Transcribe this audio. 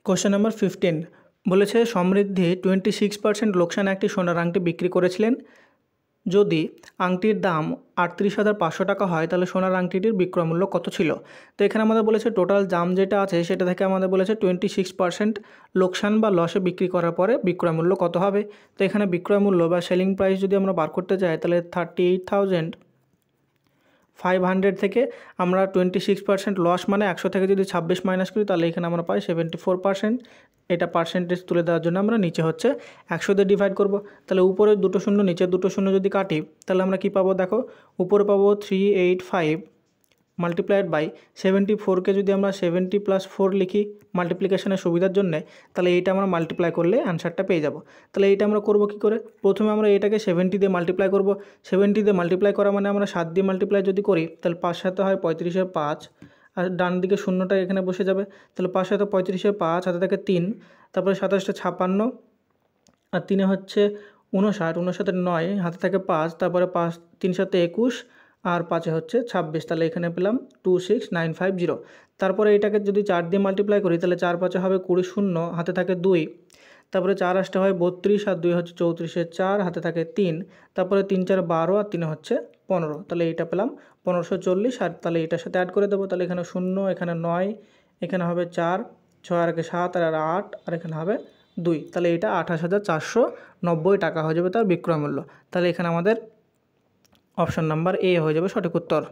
Question number 15 বলেছে সমৃদ্ধি 26% লোকসানে একটি সোনার আংটি বিক্রি করেছিলেন। যদি আংটির দাম 38,500 টাকা হয় তাহলে সোনার আংটিটির বিক্রয় মূল্য কত ছিল। তো এখানে আমাদের বলেছে টোটাল দাম যেটা আছে সেটা থেকে আমাদের বলেছে 26% লোকসান বা লসে বিক্রি করার পরে বিক্রয় মূল্য কত হবে। তো এখানে বিক্রয় মূল্য বা সেলিং প্রাইস যদি আমরা বার করতে যাই তাহলে 38,500 থেকে আমরা 26% লস মানে 100 থেকে যদি 26 মাইনাস করি তাহলে এখানে আমরা পাই 74%। এটা পার্সেন্টেজ তুলে দেওয়ার জন্য আমরা নিচে হচ্ছে 100 দিয়ে ডিভাইড করব। তাহলে উপরে দুটো শূন্য নিচে দুটো শূন্য যদি কাটি তাহলে আমরা কি পাবো, দেখো উপরে পাবো 385 মাল্টিপ্লাইড বাই 74কে যদি আমরা 70 + 4 লিখি মাল্টিপ্লিকেশনের সুবিধার জন্যে, তাহলে এইটা আমরা মাল্টিপ্লাই করলে অ্যান্সারটা পেয়ে যাব। তাহলে এইটা আমরা করব কি করে, প্রথমে আমরা এটাকে 70 দিয়ে মাল্টিপ্লাই করব। 70 দিয়ে মাল্টিপ্লাই করা মানে আমরা 7 দিয়ে মাল্টিপ্লাই যদি করি তাহলে 5 7 হয় 35-এর 5, আর ডান দিকে শূন্যটা এখানে বসে যাবে। তাহলে 5 7 35-এর 5, হাতে থাকে 3, তারপরে 27টা 56, আর 3 হচ্ছে 59, 59 9, হাতে থাকে 5, তারপরে 5 3 7 21, আর 5 হচ্ছে 26। তাহলে এখানে পেলাম 26950। তারপরে এটাকে যদি 4 দিয়ে মাল্টিপ্লাই করি তাহলে 4 5 হবে 20, শূন্য হাতে থাকে 2, তারপরে 4 8 হয় 32, আর 2 হচ্ছে 34-এর 4, হাতে থাকে 3, তারপরে 3 4 12, আর 3 হচ্ছে 15। তাহলে এইটা পেলাম 1540। আর তাহলে এটার সাথে অ্যাড করে দেবো। তাহলে এখানে 0, এখানে 9, এখানে হবে 4, 6 আর 7 আর 8, আর এখানে হবে 2। তাহলে এটা 28,490 টাকা হয়ে যাবে তার বিক্রয় মূল্য। তাহলে এখানে আমাদের অপশন নাম্বার এ হয়ে যাবে সঠিক উত্তর।